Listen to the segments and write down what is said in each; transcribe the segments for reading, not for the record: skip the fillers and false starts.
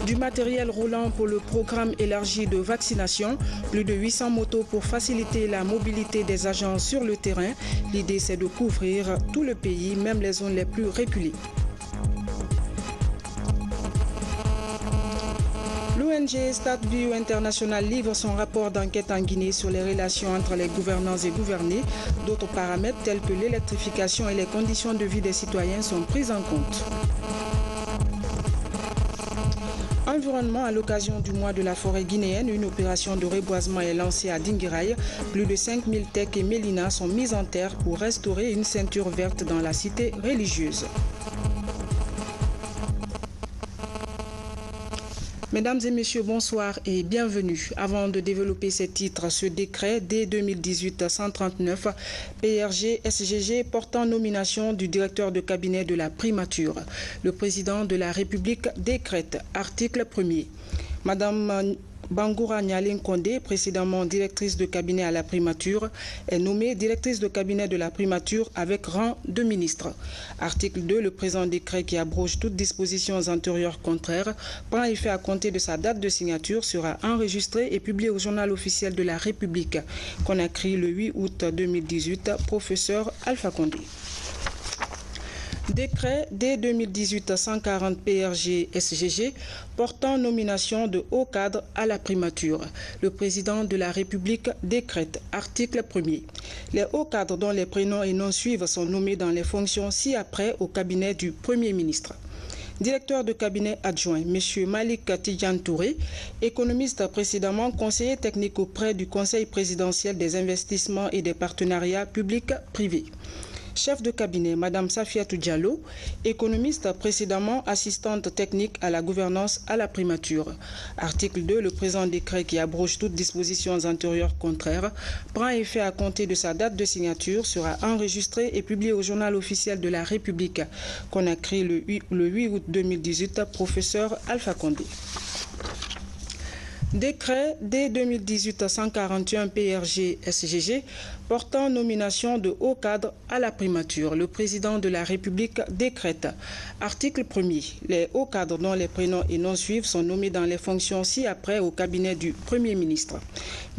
Du matériel roulant pour le programme élargi de vaccination, plus de 800 motos pour faciliter la mobilité des agents sur le terrain. L'idée, c'est de couvrir tout le pays, même les zones les plus reculées. L'ONG Statview International livre son rapport d'enquête en Guinée sur les relations entre les gouvernants et gouvernés. D'autres paramètres tels que l'électrification et les conditions de vie des citoyens sont pris en compte. Environnement, à l'occasion du mois de la forêt guinéenne, une opération de reboisement est lancée à Dinguiraye. Plus de 5000 tecs et mélinas sont mis en terre pour restaurer une ceinture verte dans la cité religieuse. Mesdames et messieurs, bonsoir et bienvenue. Avant de développer ces titres, ce décret dès 2018-139 PRG-SGG portant nomination du directeur de cabinet de la primature. Le président de la République décrète, article 1er. Madame Bangoura Nyalin Kondé, précédemment directrice de cabinet à la primature, est nommée directrice de cabinet de la primature avec rang de ministre. Article 2. Le présent décret qui abroge toutes dispositions antérieures contraires prend effet à compter de sa date de signature, sera enregistré et publié au journal officiel de la République. Conakry le 8 août 2018, professeur Alpha Condé. Décret dès 2018-140 PRG-SGG portant nomination de hauts cadres à la primature. Le président de la République décrète, article 1er. Les hauts cadres dont les prénoms et noms suivent sont nommés dans les fonctions ci-après au cabinet du Premier ministre. Directeur de cabinet adjoint, M. Malik Tidjan Touré, économiste précédemment conseiller technique auprès du Conseil présidentiel des investissements et des partenariats publics-privés. Chef de cabinet, Mme Safiatou Diallo, économiste précédemment assistante technique à la gouvernance à la primature. Article 2. Le présent décret qui abroge toutes dispositions antérieures contraires prend effet à compter de sa date de signature, sera enregistré et publié au journal officiel de la République. Conakry le 8 août 2018, professeur Alpha Condé. Décret dès 2018-141 PRG-SGG portant nomination de hauts cadres à la primature. Le président de la République décrète. Article 1er. Les hauts cadres dont les prénoms et noms suivent sont nommés dans les fonctions ci-après au cabinet du Premier ministre.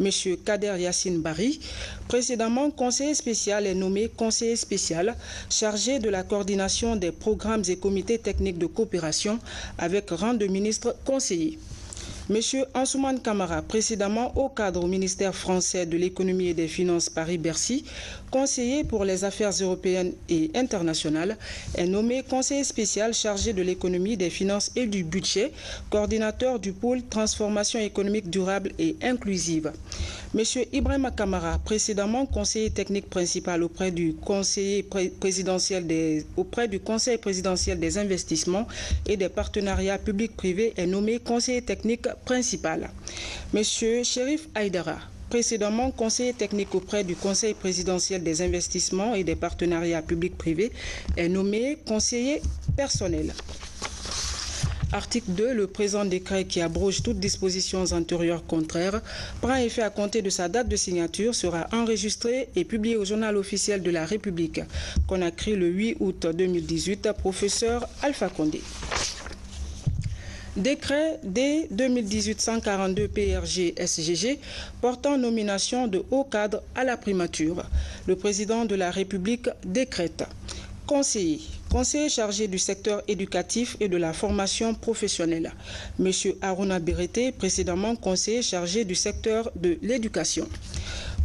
M. Kader Yassine Bari, précédemment conseiller spécial, est nommé conseiller spécial chargé de la coordination des programmes et comités techniques de coopération avec rang de ministre conseiller. M. Ansoumane Kamara, précédemment haut cadre au ministère français de l'économie et des finances Paris-Bercy, conseiller pour les affaires européennes et internationales, est nommé conseiller spécial chargé de l'économie, des finances et du budget, coordinateur du pôle transformation économique durable et inclusive. M. Ibrahima Kamara, précédemment conseiller technique principal auprès du Conseil présidentiel des investissements et des partenariats publics-privés, est nommé conseiller technique principal. M. Chérif Aïdara, précédemment conseiller technique auprès du Conseil présidentiel des investissements et des partenariats publics-privés, est nommé conseiller personnel. Article 2. Le présent décret qui abroge toutes dispositions antérieures contraires prend effet à compter de sa date de signature, sera enregistré et publié au journal officiel de la République. Conakry le 8 août 2018, professeur Alpha Condé. Décret dès 2018-142 PRG-SGG portant nomination de hauts cadres à la primature. Le président de la République décrète. Conseiller chargé du secteur éducatif et de la formation professionnelle. M. Aruna Berete, précédemment conseiller chargé du secteur de l'éducation.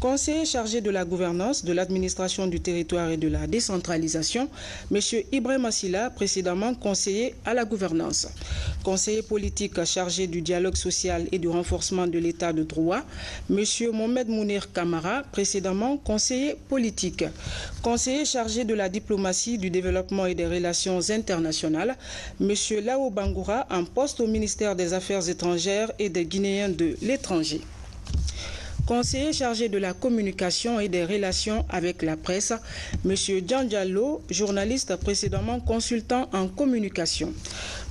Conseiller chargé de la gouvernance, de l'administration du territoire et de la décentralisation, M. Ibrahima Silla, précédemment conseiller à la gouvernance. Conseiller politique chargé du dialogue social et du renforcement de l'état de droit, M. Mohamed Mounir Kamara, précédemment conseiller politique. Conseiller chargé de la diplomatie, du développement et des relations internationales, M. Lao Bangoura, en poste au ministère des Affaires étrangères et des Guinéens de l'étranger. Conseiller chargé de la communication et des relations avec la presse, M. Djan Diallo, journaliste précédemment consultant en communication.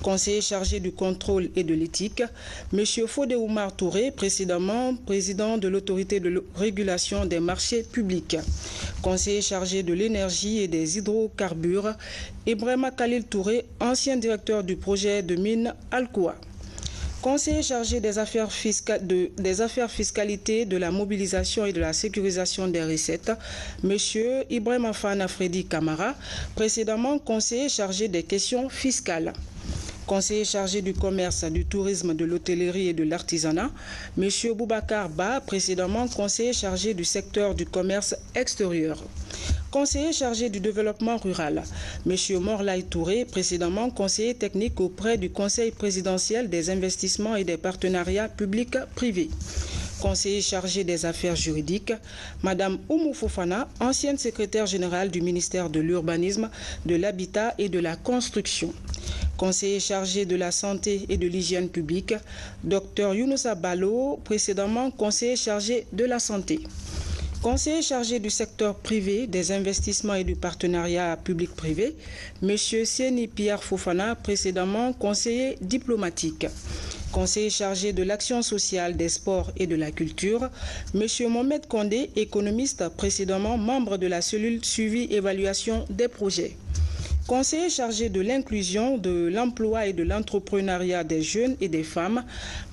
Conseiller chargé du contrôle et de l'éthique, M. Fodé Oumar Touré, précédemment président de l'autorité de régulation des marchés publics. Conseiller chargé de l'énergie et des hydrocarbures, Ibrahima Khalil Touré, ancien directeur du projet de mine Alcoa. Conseiller chargé des affaires fiscalité, de la mobilisation et de la sécurisation des recettes, M. Ibrahim Afana Freddy Kamara, précédemment conseiller chargé des questions fiscales. Conseiller chargé du commerce, du tourisme, de l'hôtellerie et de l'artisanat, M. Boubacar Ba, précédemment conseiller chargé du secteur du commerce extérieur. Conseiller chargé du développement rural, M. Morlaï Touré, précédemment conseiller technique auprès du Conseil présidentiel des investissements et des partenariats publics-privés. Conseiller chargé des affaires juridiques, Mme Oumou Fofana, ancienne secrétaire générale du ministère de l'Urbanisme, de l'Habitat et de la Construction. Conseiller chargé de la santé et de l'hygiène publique, Dr Younousa Balo, précédemment conseiller chargé de la santé. Conseiller chargé du secteur privé, des investissements et du partenariat public-privé, M. Sieni Pierre Fofana, précédemment conseiller diplomatique. Conseiller chargé de l'action sociale, des sports et de la culture, M. Mohamed Kondé, économiste, précédemment membre de la cellule suivi-évaluation des projets. Conseiller chargé de l'inclusion, de l'emploi et de l'entrepreneuriat des jeunes et des femmes,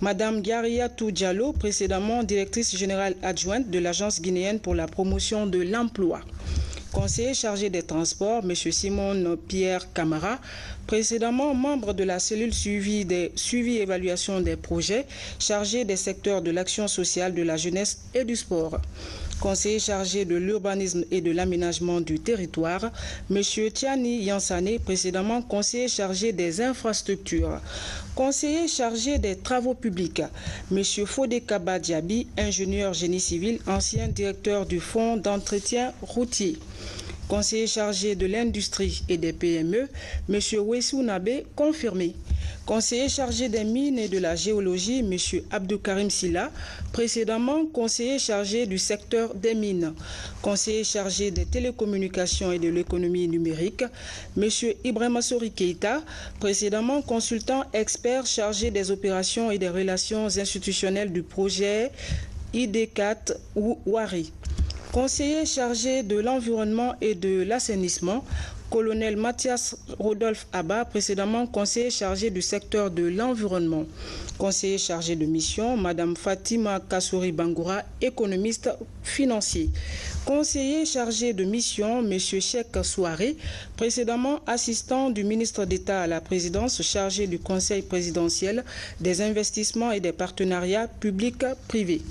Mme Gariatou Diallo, précédemment directrice générale adjointe de l'Agence guinéenne pour la promotion de l'emploi. Conseiller chargé des transports, M. Simon Pierre Camara, précédemment membre de la cellule suivi-évaluation des projets, chargé des secteurs de l'action sociale, de la jeunesse et du sport. Conseiller chargé de l'urbanisme et de l'aménagement du territoire, M. Tiani Yansane, précédemment conseiller chargé des infrastructures. Conseiller chargé des travaux publics, M. Fodé Kaba Diaby, ingénieur génie civil, ancien directeur du Fonds d'entretien routier. Conseiller chargé de l'industrie et des PME, M. Wessou Nabé, confirmé. Conseiller chargé des mines et de la géologie, M. Abdou Karim Silla, précédemment conseiller chargé du secteur des mines. Conseiller chargé des télécommunications et de l'économie numérique, M. Ibrahima Sori Keïta, précédemment consultant expert chargé des opérations et des relations institutionnelles du projet ID4 ou WARI. Conseiller chargé de l'environnement et de l'assainissement, colonel Mathias Rodolphe Abba, précédemment conseiller chargé du secteur de l'environnement. Conseiller chargé de mission, Mme Fatima Kassouri Bangoura, économiste financier. Conseiller chargé de mission, M. Cheikh Souaré, précédemment assistant du ministre d'État à la présidence chargé du Conseil présidentiel des investissements et des partenariats publics-privés.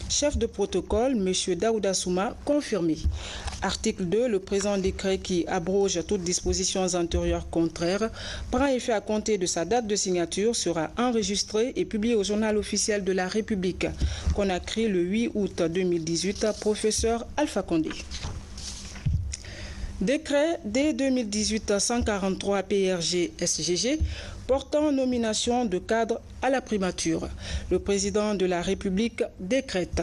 Chef de protocole, M. Daouda Souma, confirmé. Article 2. Le présent décret qui abroge toutes dispositions antérieures contraires prend effet à compter de sa date de signature, sera enregistré et publié au journal officiel de la République. Conakry le 8 août 2018, professeur Alpha Condé. Décret D 2018-143 PRG-SGG portant nomination de cadres à la primature. Le président de la République décrète.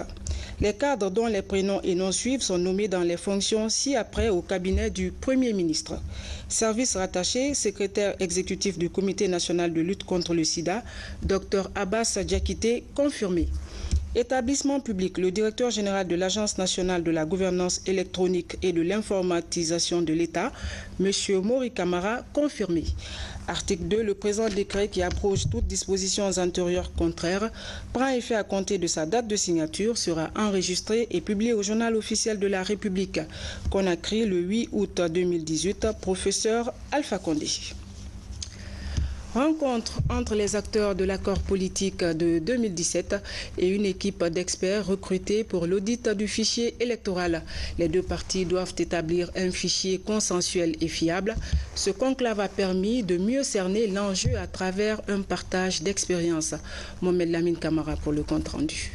Les cadres dont les prénoms et noms suivent sont nommés dans les fonctions ci-après au cabinet du Premier ministre. Service rattaché, secrétaire exécutif du Comité national de lutte contre le sida, Dr Abbas Diakité, confirmé. Établissement public, le directeur général de l'Agence nationale de la gouvernance électronique et de l'informatisation de l'État, M. Mori Kamara, confirmé. Article 2. Le présent décret qui abroge toutes dispositions antérieures contraires prend effet à compter de sa date de signature, sera enregistré et publié au journal officiel de la République. Conakry le 8 août 2018, professeur Alpha Condé. Rencontre entre les acteurs de l'accord politique de 2017 et une équipe d'experts recrutés pour l'audit du fichier électoral. Les deux parties doivent établir un fichier consensuel et fiable. Ce conclave a permis de mieux cerner l'enjeu à travers un partage d'expériences. Mohamed Lamine Kamara pour le compte-rendu.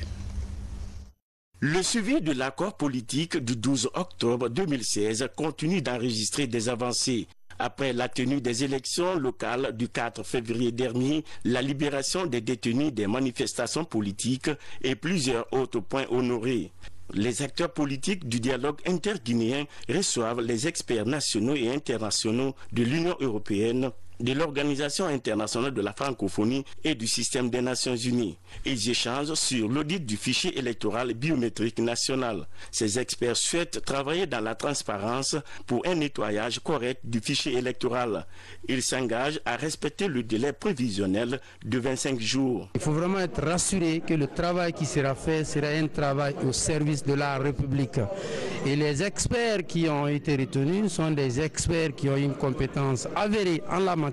Le suivi de l'accord politique du 12 octobre 2016 continue d'enregistrer des avancées. Après la tenue des élections locales du 4 février dernier, la libération des détenus des manifestations politiques et plusieurs autres points honorés. Les acteurs politiques du dialogue interguinéen reçoivent les experts nationaux et internationaux de l'Union européenne, de l'Organisation internationale de la francophonie et du système des Nations unies. Ils échangent sur l'audit du fichier électoral biométrique national. Ces experts souhaitent travailler dans la transparence pour un nettoyage correct du fichier électoral. Ils s'engagent à respecter le délai prévisionnel de 25 jours. Il faut vraiment être rassuré que le travail qui sera fait sera un travail au service de la République. Et les experts qui ont été retenus sont des experts qui ont une compétence avérée en la matière.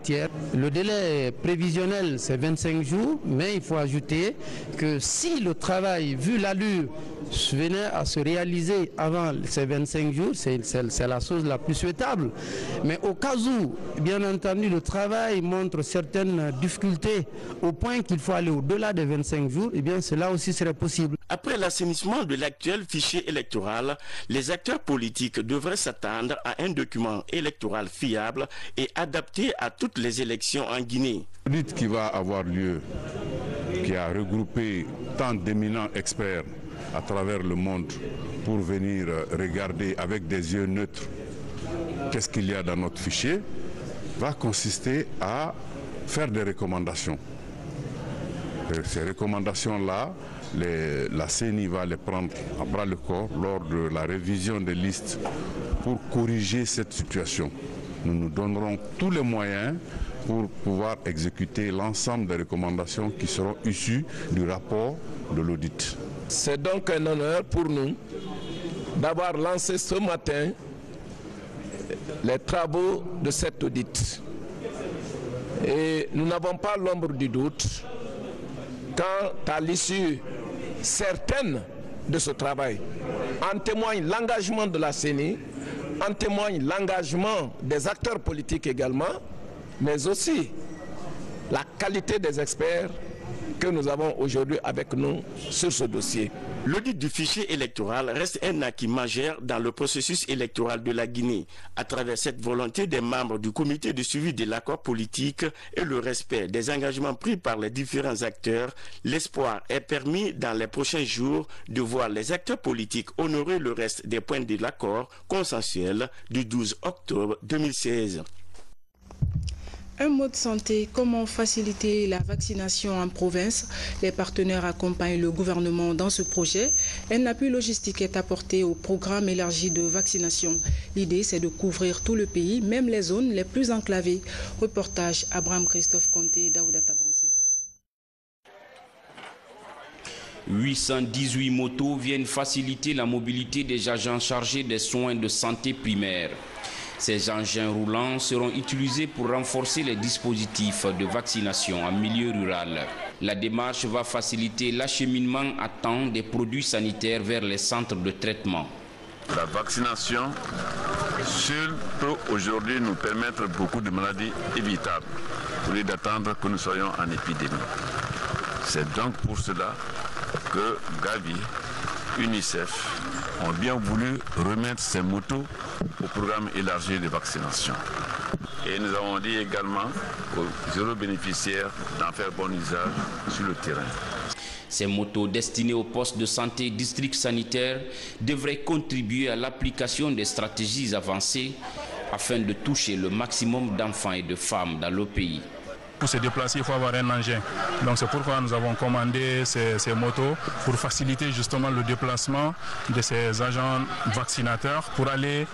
Le délai prévisionnel, c'est 25 jours, mais il faut ajouter que si le travail, vu l'allure, venait à se réaliser avant ces 25 jours, c'est la chose la plus souhaitable. Mais au cas où, bien entendu, le travail montre certaines difficultés au point qu'il faut aller au-delà des 25 jours, eh bien cela aussi serait possible. Après l'assainissement de l'actuel fichier électoral, les acteurs politiques devraient s'attendre à un document électoral fiable et adapté à toutes les élections en Guinée. L'audit qui va avoir lieu, qui a regroupé tant d'éminents experts à travers le monde pour venir regarder avec des yeux neutres qu'est-ce qu'il y a dans notre fichier, va consister à faire des recommandations. Et ces recommandations-là, la CENI va les prendre à bras le corps lors de la révision des listes pour corriger cette situation. Nous nous donnerons tous les moyens pour pouvoir exécuter l'ensemble des recommandations qui seront issues du rapport de l'audit. C'est donc un honneur pour nous d'avoir lancé ce matin les travaux de cet audit. Et nous n'avons pas l'ombre du doute quant à l'issue certaine de ce travail. En témoigne l'engagement de la CENI, en témoigne l'engagement des acteurs politiques également, mais aussi la qualité des experts que nous avons aujourd'hui avec nous sur ce dossier. L'audit du fichier électoral reste un acquis majeur dans le processus électoral de la Guinée. À travers cette volonté des membres du comité de suivi de l'accord politique et le respect des engagements pris par les différents acteurs, l'espoir est permis dans les prochains jours de voir les acteurs politiques honorer le reste des points de l'accord consensuel du 12 octobre 2016. Un mot de santé, comment faciliter la vaccination en province? Les partenaires accompagnent le gouvernement dans ce projet. Un appui logistique est apporté au programme élargi de vaccination. L'idée, c'est de couvrir tout le pays, même les zones les plus enclavées. Reportage Abraham Christophe Conté, Daouda Tabansila. 818 motos viennent faciliter la mobilité des agents chargés des soins de santé primaires. Ces engins roulants seront utilisés pour renforcer les dispositifs de vaccination en milieu rural. La démarche va faciliter l'acheminement à temps des produits sanitaires vers les centres de traitement. La vaccination seule peut aujourd'hui nous permettre beaucoup de maladies évitables, au lieu d'attendre que nous soyons en épidémie. C'est donc pour cela que Gavi, UNICEF ont bien voulu remettre ces motos au programme élargi de vaccination. Et nous avons dit également aux heureux bénéficiaires d'en faire bon usage sur le terrain. Ces motos destinées aux postes de santé et districts sanitaires devraient contribuer à l'application des stratégies avancées afin de toucher le maximum d'enfants et de femmes dans le pays. Pour se déplacer, il faut avoir un engin. Donc c'est pourquoi nous avons commandé ces motos pour faciliter justement le déplacement de ces agents vaccinateurs pour aller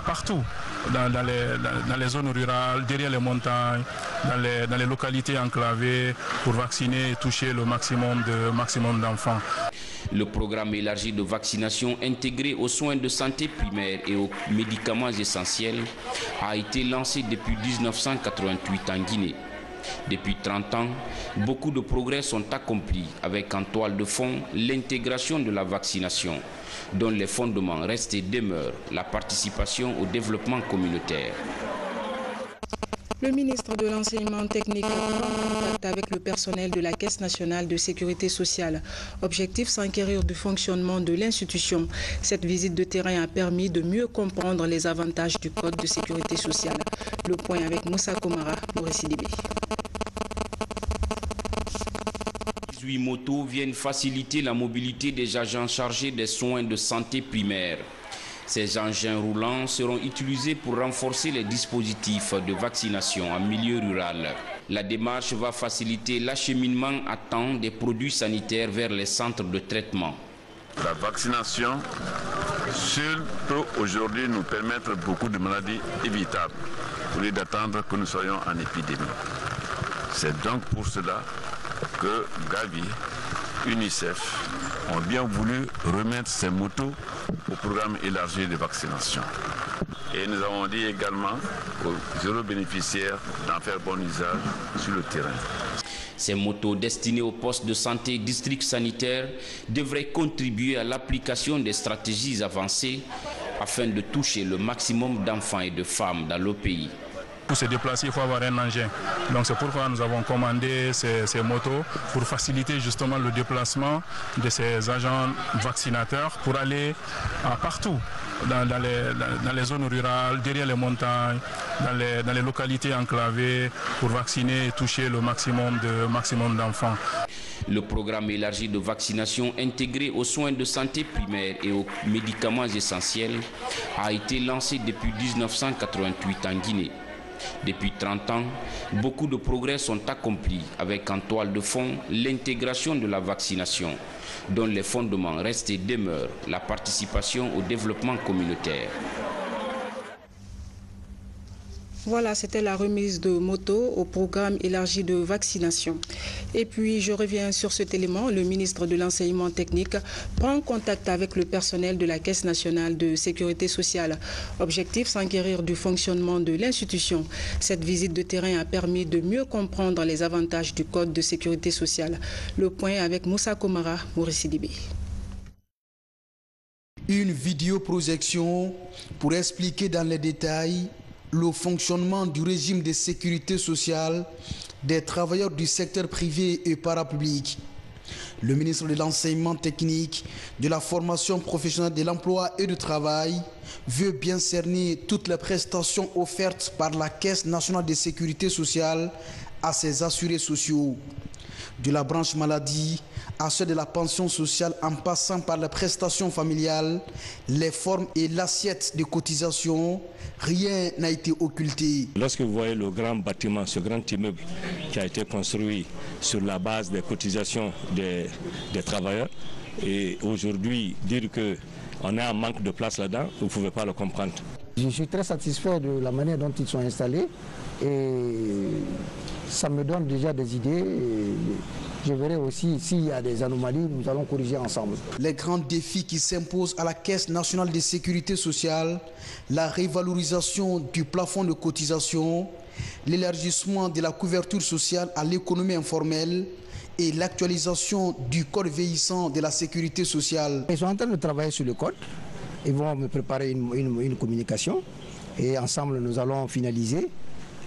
partout, dans les zones rurales, derrière les montagnes, dans les localités enclavées, pour vacciner et toucher le maximum d'enfants. Le programme élargi de vaccination intégré aux soins de santé primaire et aux médicaments essentiels a été lancé depuis 1988 en Guinée. Depuis 30 ans, beaucoup de progrès sont accomplis avec en toile de fond l'intégration de la vaccination, dont les fondements restent et demeurent la participation au développement communautaire. Le ministre de l'Enseignement technique prend contact avec le personnel de la Caisse nationale de sécurité sociale. Objectif, s'enquérir du fonctionnement de l'institution. Cette visite de terrain a permis de mieux comprendre les avantages du Code de sécurité sociale. Le point avec Moussa Komara pour SIDB. 18 motos viennent faciliter la mobilité des agents chargés des soins de santé primaire. Ces engins roulants seront utilisés pour renforcer les dispositifs de vaccination en milieu rural. La démarche va faciliter l'acheminement à temps des produits sanitaires vers les centres de traitement. La vaccination seule peut aujourd'hui nous permettre beaucoup de maladies évitables, au lieu d'attendre que nous soyons en épidémie. C'est donc pour cela que Gavi, UNICEF ont bien voulu remettre ces motos au programme élargi de vaccination. Et nous avons dit également aux heureux bénéficiaires d'en faire bon usage sur le terrain. Ces motos destinées aux postes de santé district sanitaire devraient contribuer à l'application des stratégies avancées afin de toucher le maximum d'enfants et de femmes dans le pays. Pour se déplacer, il faut avoir un engin. Donc c'est pourquoi nous avons commandé ces motos pour faciliter justement le déplacement de ces agents vaccinateurs pour aller partout, dans les zones rurales, derrière les montagnes, dans les localités enclavées, pour vacciner et toucher le maximum d'enfants. Le programme élargi de vaccination intégré aux soins de santé primaire et aux médicaments essentiels a été lancé depuis 1988 en Guinée. Depuis 30 ans, beaucoup de progrès sont accomplis avec en toile de fond l'intégration de la vaccination, dont les fondements restent et demeurent la participation au développement communautaire. Voilà, c'était la remise de motos au programme élargi de vaccination. Et puis, je reviens sur cet élément. Le ministre de l'Enseignement technique prend contact avec le personnel de la Caisse nationale de sécurité sociale. Objectif, s'enquérir du fonctionnement de l'institution. Cette visite de terrain a permis de mieux comprendre les avantages du Code de sécurité sociale. Le point avec Moussa Komara, Maurice Dibé. Une vidéoprojection pour expliquer dans les détails le fonctionnement du régime de sécurité sociale des travailleurs du secteur privé et parapublic. Le ministre de l'Enseignement technique, de la formation professionnelle, de l'emploi et du travail veut bien cerner toutes les prestations offertes par la Caisse nationale de sécurité sociale à ses assurés sociaux. De la branche maladie à ceux de la pension sociale en passant par les prestations familiales, les formes et l'assiette de cotisation, rien n'a été occulté. Lorsque vous voyez le grand bâtiment, ce grand immeuble qui a été construit sur la base des cotisations des travailleurs, et aujourd'hui dire qu'on a un manque de place là-dedans, vous ne pouvez pas le comprendre. Je suis très satisfait de la manière dont ils sont installés et ça me donne déjà des idées. Je verrai aussi s'il y a des anomalies, nous allons corriger ensemble. Les grands défis qui s'imposent à la Caisse nationale de sécurité sociale, la révalorisation du plafond de cotisation, l'élargissement de la couverture sociale à l'économie informelle et l'actualisation du code vieillissant de la sécurité sociale. Ils sont en train de travailler sur le code. Ils vont me préparer une communication et ensemble nous allons finaliser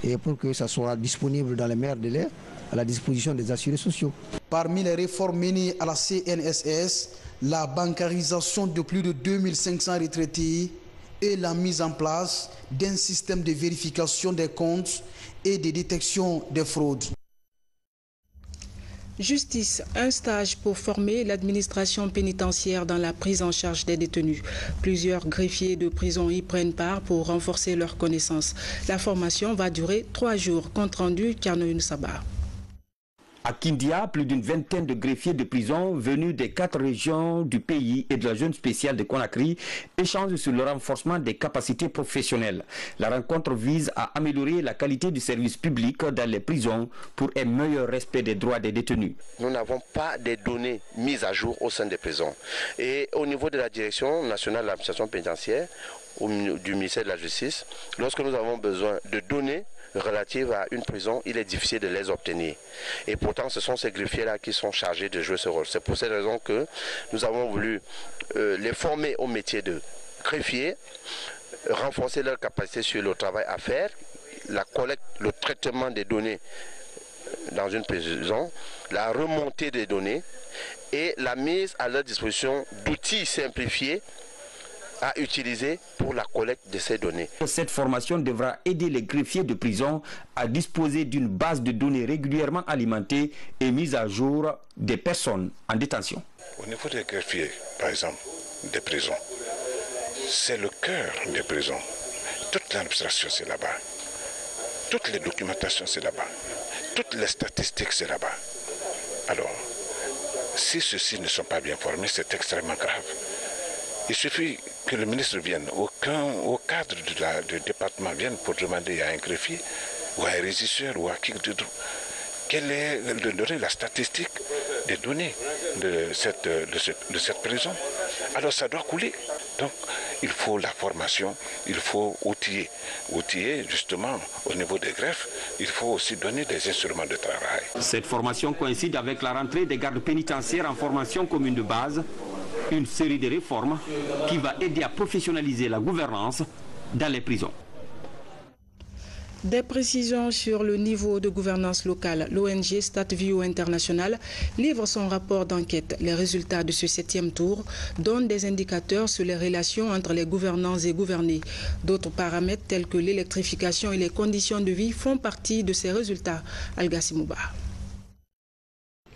et pour que ça soit disponible dans les meilleurs délais à la disposition des assurés sociaux. Parmi les réformes menées à la CNSS, la bancarisation de plus de 2500 retraités et la mise en place d'un système de vérification des comptes et de détection des fraudes. Justice, un stage pour former l'administration pénitentiaire dans la prise en charge des détenus. Plusieurs greffiers de prison y prennent part pour renforcer leurs connaissances. La formation va durer 3 jours. Compte rendu, Karnoun Sabah. À Kindia, plus d'une vingtaine de greffiers de prison venus des 4 régions du pays et de la zone spéciale de Conakry échangent sur le renforcement des capacités professionnelles. La rencontre vise à améliorer la qualité du service public dans les prisons pour un meilleur respect des droits des détenus. Nous n'avons pas de données mises à jour au sein des prisons. Et au niveau de la Direction nationale de l'administration pénitentiaire, du ministère de la Justice, lorsque nous avons besoin de données relatives à une prison, il est difficile de les obtenir. Et pourtant, ce sont ces greffiers-là qui sont chargés de jouer ce rôle. C'est pour cette raison que nous avons voulu les former au métier de greffier, renforcer leur capacité sur le travail à faire, la collecte, le traitement des données dans une prison, la remontée des données et la mise à leur disposition d'outils simplifiés à utiliser pour la collecte de ces données. Cette formation devra aider les greffiers de prison à disposer d'une base de données régulièrement alimentée et mise à jour des personnes en détention. Au niveau des greffiers, par exemple, des prisons, c'est le cœur des prisons. Toute l'administration, c'est là-bas. Toutes les documentations, c'est là-bas. Toutes les statistiques, c'est là-bas. Alors, si ceux-ci ne sont pas bien formés, c'est extrêmement grave. Il suffit que le ministre vienne, au cadre du département vienne pour demander à un greffier ou à un régisseur ou à qui que ce soit quelle est la statistique des données de cette prison. Alors ça doit couler. Donc il faut la formation, il faut outiller. Outiller justement au niveau des greffes, il faut aussi donner des instruments de travail. Cette formation coïncide avec la rentrée des gardes pénitentiaires en formation commune de base, une série de réformes qui va aider à professionnaliser la gouvernance dans les prisons. Des précisions sur le niveau de gouvernance locale, l'ONG StatView International livre son rapport d'enquête. Les résultats de ce 7e tour donnent des indicateurs sur les relations entre les gouvernants et gouvernés. D'autres paramètres tels que l'électrification et les conditions de vie font partie de ces résultats. Algassimouba.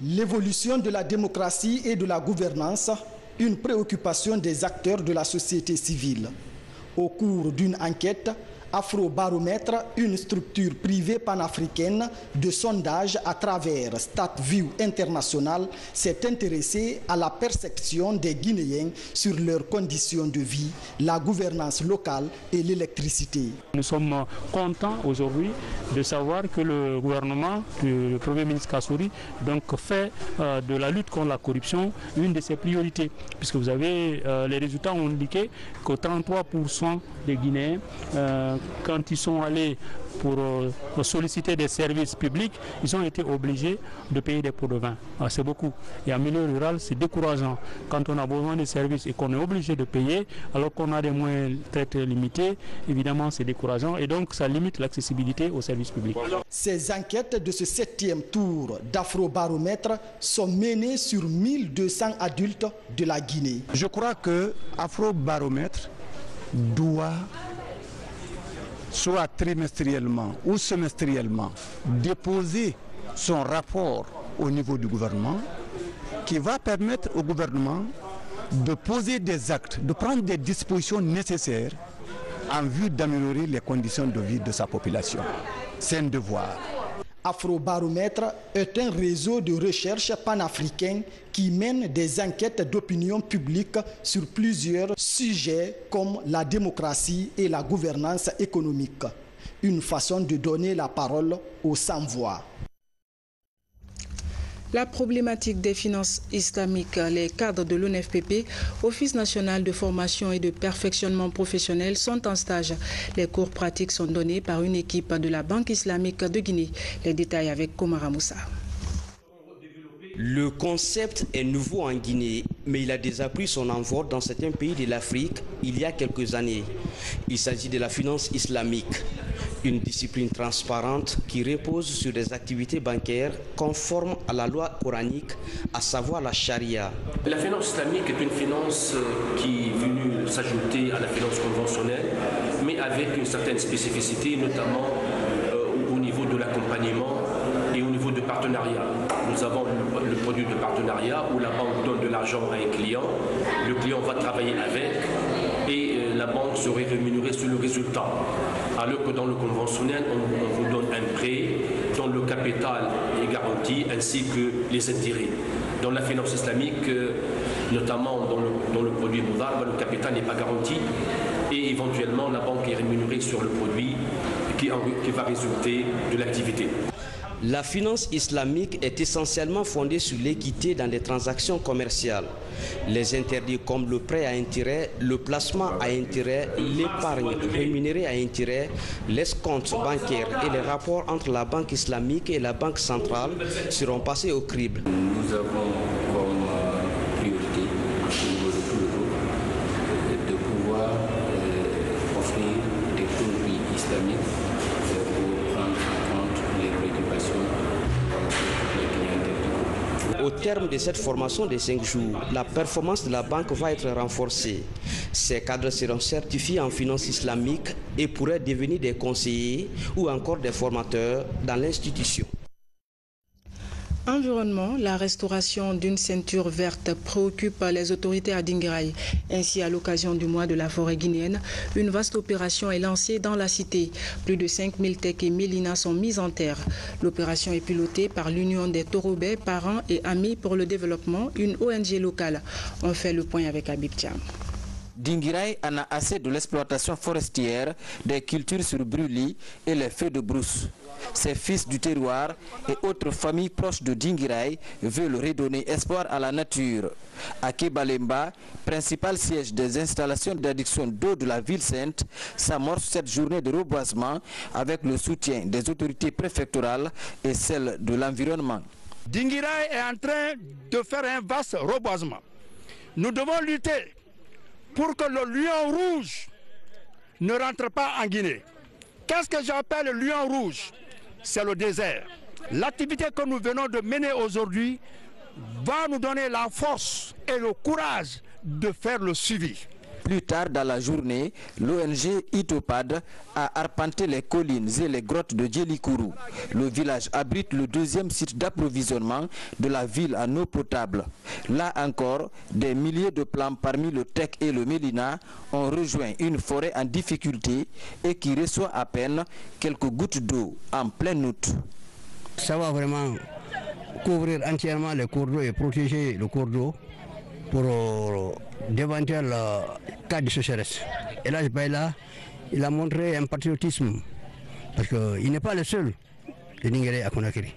L'évolution de la démocratie et de la gouvernance, une préoccupation des acteurs de la société civile. Au cours d'une enquête, Afrobaromètre, une structure privée panafricaine de sondage à travers StatView International, s'est intéressée à la perception des Guinéens sur leurs conditions de vie, la gouvernance locale et l'électricité. Nous sommes contents aujourd'hui de savoir que le gouvernement du Premier ministre Kassouri fait de la lutte contre la corruption une de ses priorités, puisque vous avez les résultats ont indiqué que 33% des Guinéens quand ils sont allés pour solliciter des services publics, ils ont été obligés de payer des pots de vin. C'est beaucoup. Et en milieu rural, c'est décourageant. Quand on a besoin de services et qu'on est obligé de payer, alors qu'on a des moyens très, très limités, évidemment, c'est décourageant. Et donc, ça limite l'accessibilité aux services publics. Ces enquêtes de ce 7e tour d'Afrobaromètre sont menées sur 1200 adultes de la Guinée. Je crois que Afrobaromètre doit soit trimestriellement ou semestriellement, déposer son rapport au niveau du gouvernement qui va permettre au gouvernement de poser des actes, de prendre des dispositions nécessaires en vue d'améliorer les conditions de vie de sa population. C'est un devoir. Afrobaromètre est un réseau de recherche panafricain qui mène des enquêtes d'opinion publique sur plusieurs sujets comme la démocratie et la gouvernance économique. Une façon de donner la parole aux sans-voix. La problématique des finances islamiques, les cadres de l'ONFPP, Office national de formation et de perfectionnement professionnel, sont en stage. Les cours pratiques sont donnés par une équipe de la Banque islamique de Guinée. Les détails avec Komara Moussa. Le concept est nouveau en Guinée, mais il a déjà pris son envol dans certains pays de l'Afrique il y a quelques années. Il s'agit de la finance islamique, une discipline transparente qui repose sur des activités bancaires conformes à la loi coranique, à savoir la charia. La finance islamique est une finance qui est venue s'ajouter à la finance conventionnelle, mais avec une certaine spécificité, notamment au niveau de l'accompagnement et au niveau de partenariat. Nous avons le produit de partenariat où la banque donne de l'argent à un client, le client va travailler avec et la banque serait rémunérée sur le résultat. Alors que dans le conventionnel, on vous donne un prêt dont le capital est garanti ainsi que les intérêts. Dans la finance islamique, notamment dans le produit Moudar, le capital n'est pas garanti et éventuellement la banque est rémunérée sur le produit qui va résulter de l'activité. La finance islamique est essentiellement fondée sur l'équité dans les transactions commerciales. Les interdits comme le prêt à intérêt, le placement à intérêt, l'épargne rémunérée à intérêt, l'escompte bancaire et les rapports entre la banque islamique et la banque centrale seront passés au crible. Nous avons comme priorité au niveau de tout le groupe de pouvoir offrir des produits islamiques pour prendre en compte les préoccupations des clients. Au terme de cette formation de 5 jours, la performance de la banque va être renforcée. Ces cadres seront certifiés en finance islamique et pourraient devenir des conseillers ou encore des formateurs dans l'institution. Environnement, la restauration d'une ceinture verte préoccupe les autorités à Dinguiraye. Ainsi, à l'occasion du mois de la forêt guinéenne, une vaste opération est lancée dans la cité. Plus de 5000 tecs et mélinas sont mis en terre. L'opération est pilotée par l'Union des Torobais, parents et amis pour le développement, une ONG locale. On fait le point avec Habib Thiam. Dinguiraye en a assez de l'exploitation forestière, des cultures sur brûlis et les feux de brousse. Ses fils du terroir et autres familles proches de Dinguiraye veulent redonner espoir à la nature. À Kebalemba, principal siège des installations d'adduction d'eau de la ville sainte, s'amorce cette journée de reboisement avec le soutien des autorités préfectorales et celles de l'environnement. Dinguiraye est en train de faire un vaste reboisement. Nous devons lutter pour que le lion rouge ne rentre pas en Guinée. Qu'est-ce que j'appelle le lion rouge? C'est le désert. L'activité que nous venons de mener aujourd'hui va nous donner la force et le courage de faire le suivi. Plus tard dans la journée, l'ONG Itopad a arpenté les collines et les grottes de Djelikourou. Le village abrite le deuxième site d'approvisionnement de la ville en eau potable. Là encore, des milliers de plants parmi le teck et le mélina ont rejoint une forêt en difficulté et qui reçoit à peine quelques gouttes d'eau en plein août. Ça va vraiment couvrir entièrement les cours d'eau et protéger le cours d'eau pour d'éventuels cas de sécheresse. Et là, il a montré un patriotisme, parce qu'il n'est pas le seul de Dinguiraye à Conakry,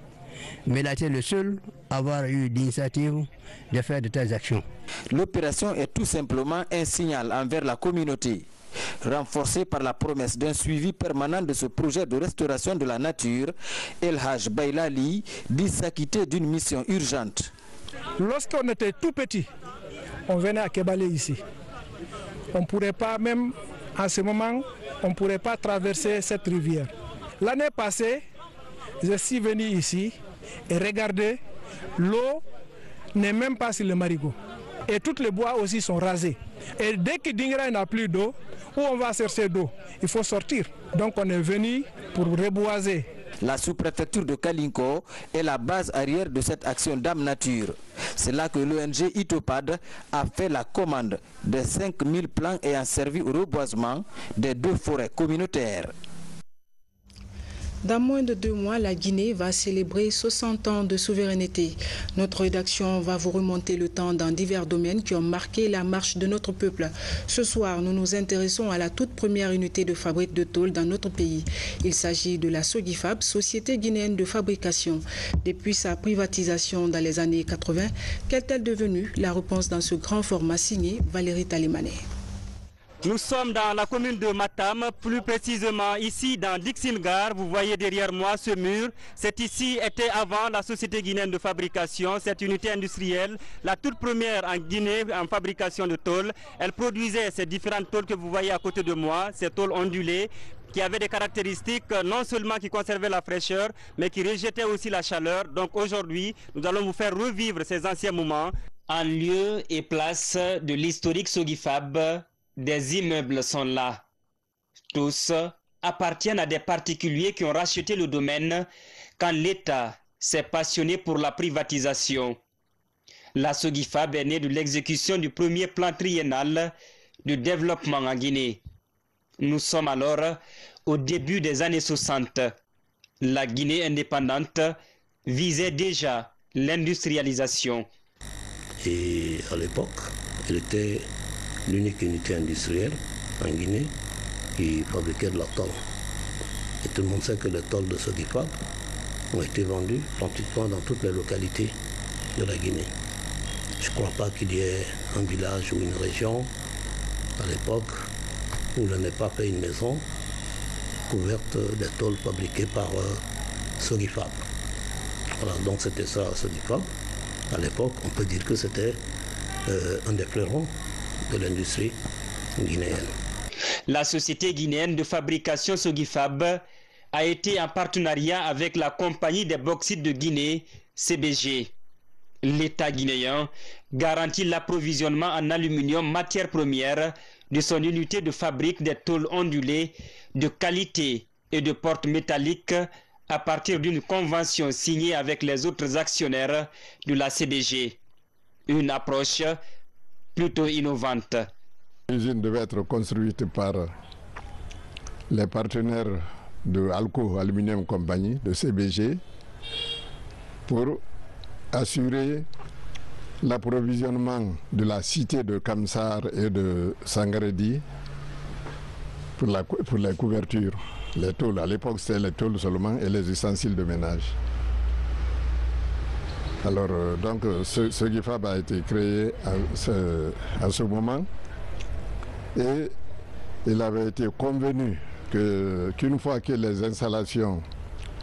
mais il a été le seul à avoir eu l'initiative de faire de telles actions. L'opération est tout simplement un signal envers la communauté, renforcé par la promesse d'un suivi permanent de ce projet de restauration de la nature. El Haj Bailali dit s'acquitter d'une mission urgente. Lorsqu'on était tout petit, on venait à Kebalé ici. On ne pourrait pas, même en ce moment, on ne pourrait pas traverser cette rivière. L'année passée, je suis venu ici et regardez, l'eau n'est même pas sur le marigot. Et tous les bois aussi sont rasés. Et dès que Dinguiraye n'a plus d'eau, où on va chercher d'eau? Il faut sortir. Donc on est venu pour reboiser. La sous-préfecture de Kalinko est la base arrière de cette action d'âme nature. C'est là que l'ONG Itopad a fait la commande de 5000 plants ayant servi au reboisement des 2 forêts communautaires. Dans moins de 2 mois, la Guinée va célébrer 60 ans de souveraineté. Notre rédaction va vous remonter le temps dans divers domaines qui ont marqué la marche de notre peuple. Ce soir, nous nous intéressons à la toute première unité de fabrique de tôle dans notre pays. Il s'agit de la Sogifab, société guinéenne de fabrication. Depuis sa privatisation dans les années 80, qu'est-elle devenue? La réponse dans ce grand format signé Valérie Talémané. Nous sommes dans la commune de Matam, plus précisément ici dans Dixingar. Vous voyez derrière moi ce mur. C'est ici était avant la société guinéenne de fabrication, cette unité industrielle, la toute première en Guinée en fabrication de tôle. Elle produisait ces différentes tôles que vous voyez à côté de moi, ces tôles ondulées, qui avaient des caractéristiques non seulement qui conservaient la fraîcheur, mais qui rejetaient aussi la chaleur. Donc aujourd'hui, nous allons vous faire revivre ces anciens moments. En lieu et place de l'historique Sogifab, des immeubles sont là. Tous appartiennent à des particuliers qui ont racheté le domaine quand l'État s'est passionné pour la privatisation. La Sogifab est née de l'exécution du premier plan triennal de développement en Guinée. Nous sommes alors au début des années 60. La Guinée indépendante visait déjà l'industrialisation. Et à l'époque, elle était l'unique unité industrielle en Guinée qui fabriquait de la tôle. Et tout le monde sait que les tôles de Sogifab ont été vendues pratiquement dans toutes les localités de la Guinée. Je ne crois pas qu'il y ait un village ou une région à l'époque où il n'ait pas fait une maison couverte des tôles fabriquées par Sogifab. Voilà, donc c'était ça Sogifab. À l'époque, on peut dire que c'était un des fleurons de l'industrie guinéenne. La société guinéenne de fabrication Sogifab a été en partenariat avec la compagnie des bauxites de Guinée, CBG. L'État guinéen garantit l'approvisionnement en aluminium matière première de son unité de fabrique des tôles ondulées de qualité et de portes métalliques à partir d'une convention signée avec les autres actionnaires de la CBG. Une approche plutôt innovante. L'usine devait être construite par les partenaires de Alco Aluminium Company, de CBG, pour assurer l'approvisionnement de la cité de Kamsar et de Sangaredi pour les couvertures, les tôles. À l'époque, c'était les tôles seulement et les ustensiles de ménage. Alors, donc, ce GIFAB a été créé à ce moment et il avait été convenu qu'une fois que les installations,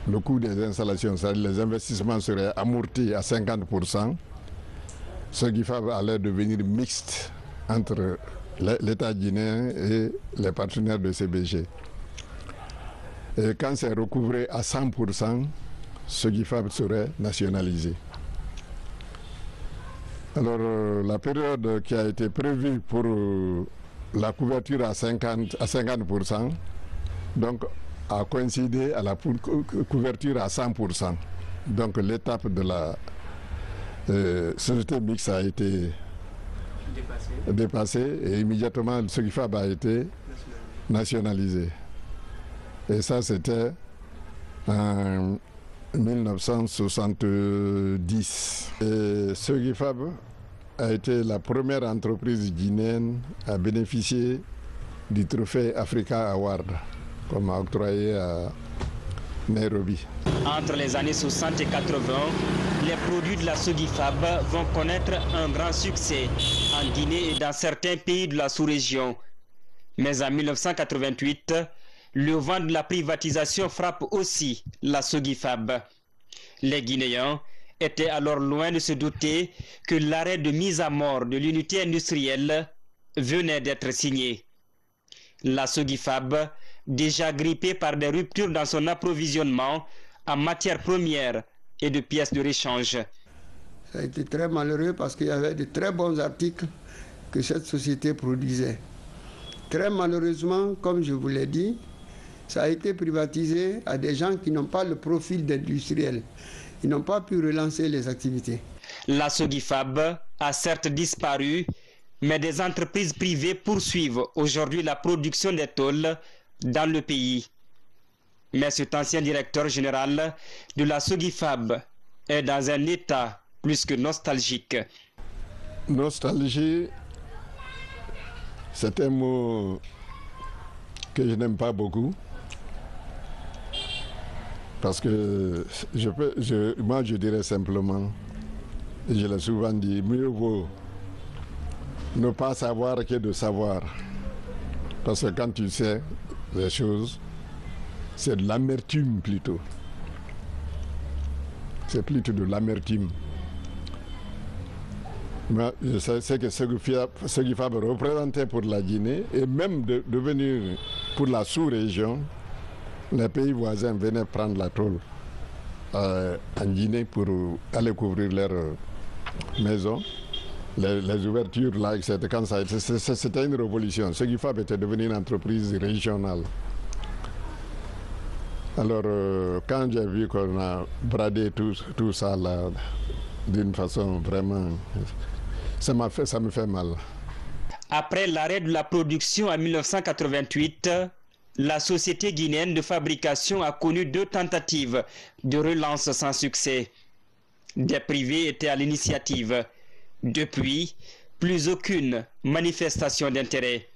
le coût des installations, c'est-à-dire les investissements seraient amortis à 50%, ce GIFAB allait devenir mixte entre l'État guinéen et les partenaires de CBG. Et quand c'est recouvré à 100%, ce GIFAB serait nationalisé. Alors la période qui a été prévue pour la couverture à 50%, donc a coïncidé à la couverture à 100%. Donc l'étape de la société mixte a été dépassée et immédiatement ce GIFAB a été nationalisé. Et ça c'était en 1970. Et ce GIFAB a été la première entreprise guinéenne à bénéficier du trophée Africa Award, comme octroyé à Nairobi. Entre les années 60 et 80, les produits de la SOGIFAB vont connaître un grand succès en Guinée et dans certains pays de la sous-région. Mais en 1988, le vent de la privatisation frappe aussi la SOGIFAB. Les Guinéens étaient alors loin de se douter que l'arrêt de mise à mort de l'unité industrielle venait d'être signé. La SOGIFAB, déjà grippée par des ruptures dans son approvisionnement en matières premières et de pièces de rechange. Ça a été très malheureux parce qu'il y avait de très bons articles que cette société produisait. Très malheureusement, comme je vous l'ai dit, ça a été privatisé à des gens qui n'ont pas le profil d'industriel. Ils n'ont pas pu relancer les activités. La SOGIFAB a certes disparu, mais des entreprises privées poursuivent aujourd'hui la production des tôles dans le pays. Mais cet ancien directeur général de la SOGIFAB est dans un état plus que nostalgique. Nostalgie, c'est un mot que je n'aime pas beaucoup. Parce que moi je dirais simplement, et je l'ai souvent dit, mieux vaut ne pas savoir que de savoir. Parce que quand tu sais les choses, c'est de l'amertume plutôt. C'est plutôt de l'amertume. Moi, je sais que ce GIFAB représentait pour la Guinée et même de devenir pour la sous-région. Les pays voisins venaient prendre la tôle en Guinée pour aller couvrir leurs maisons. Les ouvertures là, c'était une révolution. Ce GIFAB était devenu une entreprise régionale. Alors, quand j'ai vu qu'on a bradé tout ça là, d'une façon vraiment, ça me fait mal. Après l'arrêt de la production en 1988, la société guinéenne de fabrication a connu 2 tentatives de relance sans succès. Des privés étaient à l'initiative. Depuis, plus aucune manifestation d'intérêt.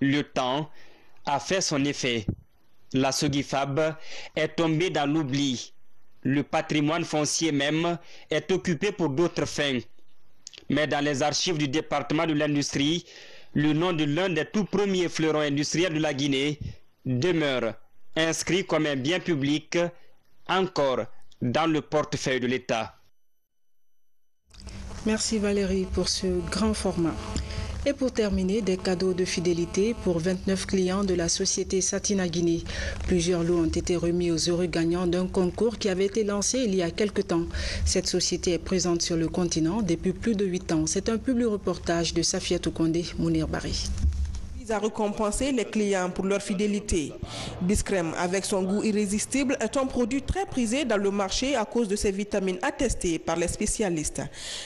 Le temps a fait son effet. La SOGIFAB est tombée dans l'oubli. Le patrimoine foncier même est occupé pour d'autres fins. Mais dans les archives du département de l'industrie, le nom de l'un des tout premiers fleurons industriels de la Guinée demeure inscrit comme un bien public encore dans le portefeuille de l'État. Merci Valérie pour ce grand format. Et pour terminer, des cadeaux de fidélité pour 29 clients de la société Satina Guinée. Plusieurs lots ont été remis aux heureux gagnants d'un concours qui avait été lancé il y a quelque temps. Cette société est présente sur le continent depuis plus de 8 ans. C'est un public reportage de Safiatou Kondé, Mounir Bari. vise à récompenser les clients pour leur fidélité. Biscrème, avec son goût irrésistible, est un produit très prisé dans le marché à cause de ses vitamines attestées par les spécialistes.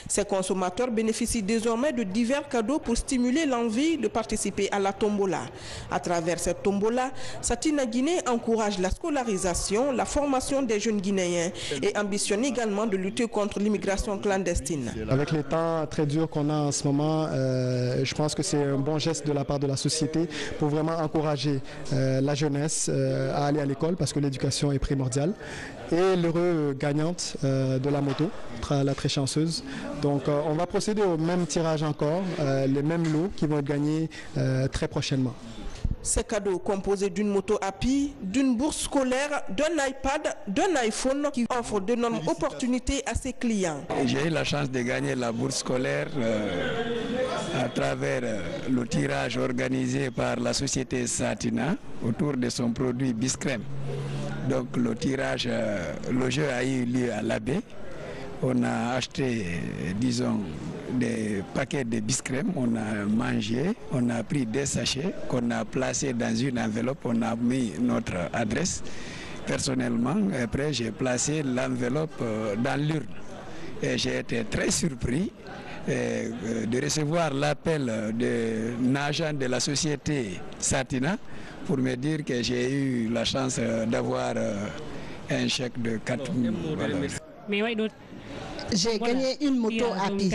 Ces consommateurs bénéficient désormais de divers cadeaux pour stimuler l'envie de participer à la tombola. À travers cette tombola, Satina Guinée encourage la scolarisation, la formation des jeunes Guinéens et ambitionne également de lutter contre l'immigration clandestine. Avec les temps très durs qu'on a en ce moment, je pense que c'est un bon geste de la part de la société pour vraiment encourager la jeunesse à aller à l'école parce que l'éducation est primordiale. Et l'heureux gagnante de la moto, la très chanceuse. Donc on va procéder au même tirage encore, les mêmes lots qui vont être gagnés très prochainement. Ces cadeaux composés d'une moto Happy, d'une bourse scolaire, d'un iPad, d'un iPhone qui offrent d'énormes opportunités à ses clients. J'ai eu la chance de gagner la bourse scolaire à travers le tirage organisé par la société Satina autour de son produit Biscrème. Donc le tirage, le jeu a eu lieu à l'Abbé. On a acheté, disons, des paquets de Biscrème, on a mangé, on a pris des sachets qu'on a placés dans une enveloppe, on a mis notre adresse. Personnellement, après j'ai placé l'enveloppe dans l'urne. Et j'ai été très surpris de recevoir l'appel d'un agent de la société Satina pour me dire que j'ai eu la chance d'avoir un chèque de 4 000 $. J'ai gagné une moto Happy.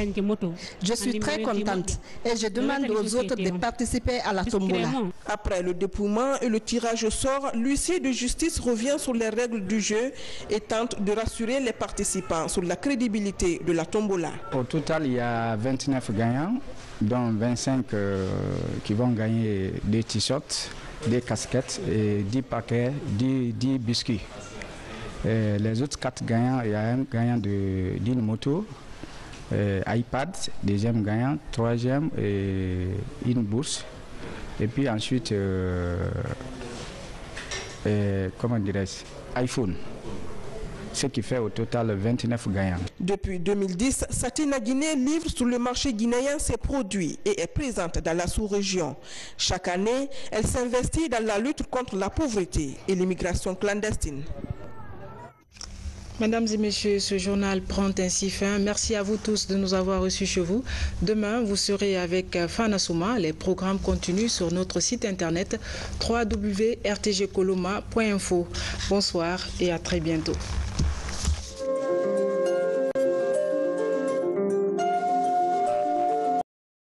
Je suis très contente et je demande aux autres de participer à la tombola. Après le dépouillement et le tirage au sort, l'huissier de justice revient sur les règles du jeu et tente de rassurer les participants sur la crédibilité de la tombola. Au total, il y a 29 gagnants, dont 25 qui vont gagner des t-shirts, des casquettes et 10 paquets, 10 biscuits. Et les autres 4 gagnants, il y a un gagnant d'une moto, iPad, deuxième gagnant, troisième et une bourse. Et puis ensuite, comment dirais-je, iPhone. Ce qui fait au total 29 gagnants. Depuis 2010, Satina Guinée livre sur le marché guinéen ses produits et est présente dans la sous-région. Chaque année, elle s'investit dans la lutte contre la pauvreté et l'immigration clandestine. Mesdames et messieurs, ce journal prend ainsi fin. Merci à vous tous de nous avoir reçus chez vous. Demain, vous serez avec Fana Souma. Les programmes continuent sur notre site internet www.rtgcoloma.info. Bonsoir et à très bientôt.